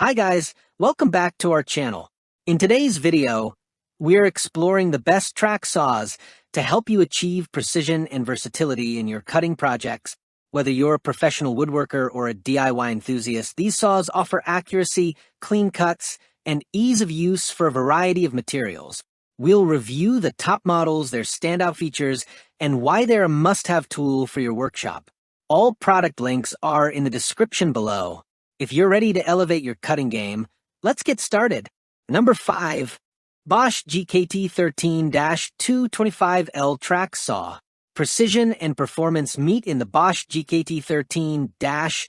Hi guys, welcome back to our channel. In today's video, we're exploring the best track saws to help you achieve precision and versatility in your cutting projects. Whether you're a professional woodworker or a DIY enthusiast, these saws offer accuracy, clean cuts, and ease of use for a variety of materials. We'll review the top models, their standout features, and why they're a must-have tool for your workshop. All product links are in the description below. If you're ready to elevate your cutting game, let's get started. Number 5. Bosch GKT13225L Track Saw. Precision and performance meet in the Bosch GKT13225L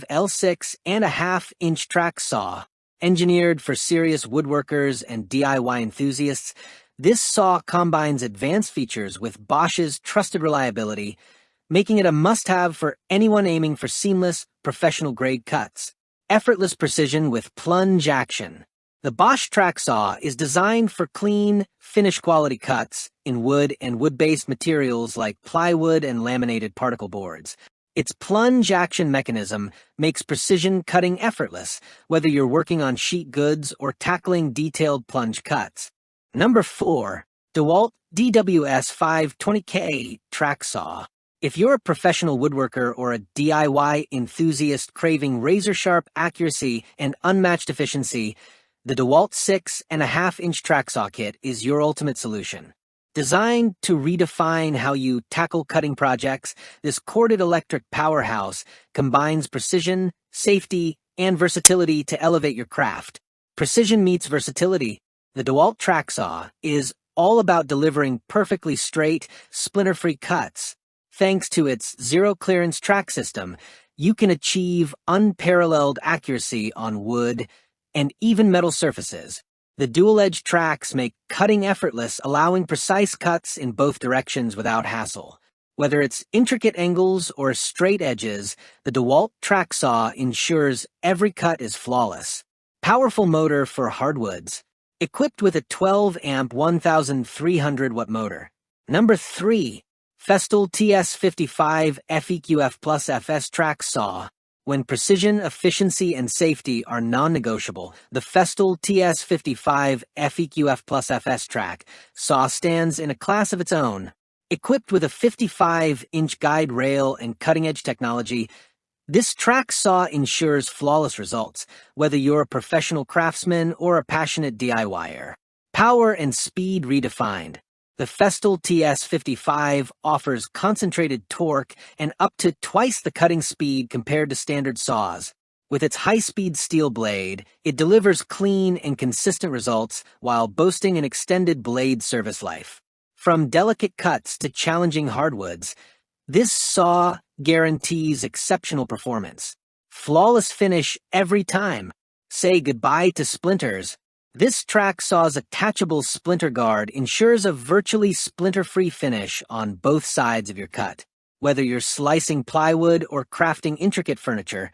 6.5-inch track saw. Engineered for serious woodworkers and DIY enthusiasts, this saw combines advanced features with Bosch's trusted reliability, making it a must-have for anyone aiming for seamless, professional-grade cuts. Effortless precision with plunge action. The Bosch track saw is designed for clean, finish-quality cuts in wood and wood-based materials like plywood and laminated particle boards. Its plunge action mechanism makes precision cutting effortless, whether you're working on sheet goods or tackling detailed plunge cuts. Number 4. DeWalt DWS520K Track Saw. If you're a professional woodworker or a DIY enthusiast craving razor-sharp accuracy and unmatched efficiency, the DeWalt 6.5-inch track saw kit is your ultimate solution. Designed to redefine how you tackle cutting projects, this corded electric powerhouse combines precision, safety, and versatility to elevate your craft. Precision meets versatility. The DeWalt track saw is all about delivering perfectly straight, splinter-free cuts. Thanks to its zero-clearance track system, you can achieve unparalleled accuracy on wood and even metal surfaces. The dual-edge tracks make cutting effortless, allowing precise cuts in both directions without hassle. Whether it's intricate angles or straight edges, the DeWalt track saw ensures every cut is flawless. Powerful motor for hardwoods. Equipped with a 12-amp 1,300-watt motor. Number 3. Festool TS55 FEQ-F plus FS Track Saw. When precision, efficiency, and safety are non-negotiable, the Festool TS55 FEQ-F plus FS track saw stands in a class of its own. Equipped with a 55-inch guide rail and cutting-edge technology, this track saw ensures flawless results, whether you're a professional craftsman or a passionate DIYer. Power and speed redefined. The Festool TS55 offers concentrated torque and up to twice the cutting speed compared to standard saws. With its high-speed steel blade, it delivers clean and consistent results while boasting an extended blade service life. From delicate cuts to challenging hardwoods, this saw guarantees exceptional performance. Flawless finish every time. Say goodbye to splinters. This track saw's attachable splinter guard ensures a virtually splinter-free finish on both sides of your cut. Whether you're slicing plywood or crafting intricate furniture,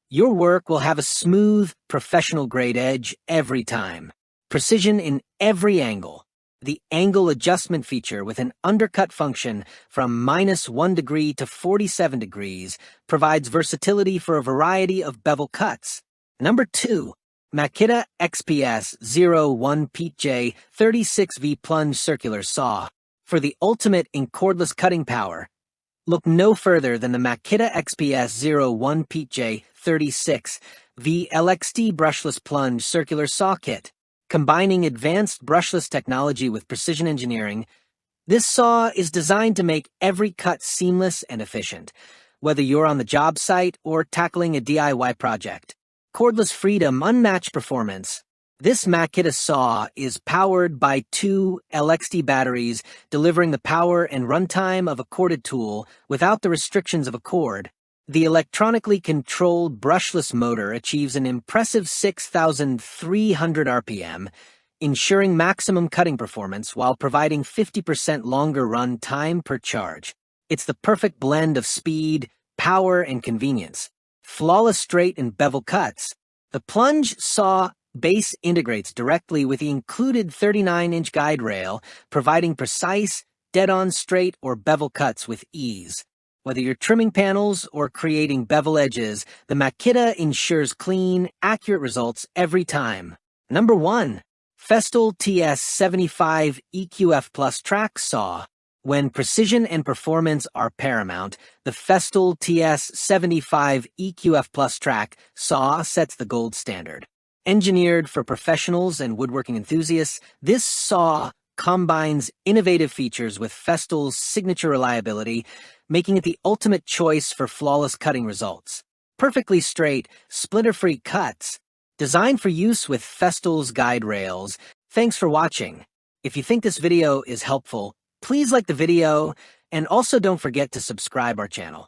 your work will have a smooth, professional-grade edge every time. Precision in every angle. The angle adjustment feature with an undercut function from -1 degree to 47 degrees provides versatility for a variety of bevel cuts. Number 2. Makita XPS01PJ 36V Plunge Circular Saw. For the ultimate in cordless cutting power, look no further than the Makita XPS01PJ 36V LXD Brushless Plunge Circular Saw Kit. Combining advanced brushless technology with precision engineering, this saw is designed to make every cut seamless and efficient, whether you're on the job site or tackling a DIY project. Cordless freedom, unmatched performance. This Makita saw is powered by 2 LXD batteries, delivering the power and runtime of a corded tool without the restrictions of a cord. The electronically controlled brushless motor achieves an impressive 6,300 RPM, ensuring maximum cutting performance while providing 50% longer run time per charge. It's the perfect blend of speed, power, and convenience. Flawless straight and bevel cuts. The plunge saw base integrates directly with the included 39-inch guide rail, providing precise, dead-on straight or bevel cuts with ease. Whether you're trimming panels or creating bevel edges, the Makita ensures clean, accurate results every time. Number 1. Festool TS75EQF Plus Track Saw. When precision and performance are paramount, the Festool TS75EQF Plus Track Saw sets the gold standard. Engineered for professionals and woodworking enthusiasts, this saw combines innovative features with Festool's signature reliability, making it the ultimate choice for flawless cutting results. Perfectly straight, splinter-free cuts. Designed for use with Festool's guide rails. Thanks for watching. If you think this video is helpful, please like the video, and also don't forget to subscribe our channel.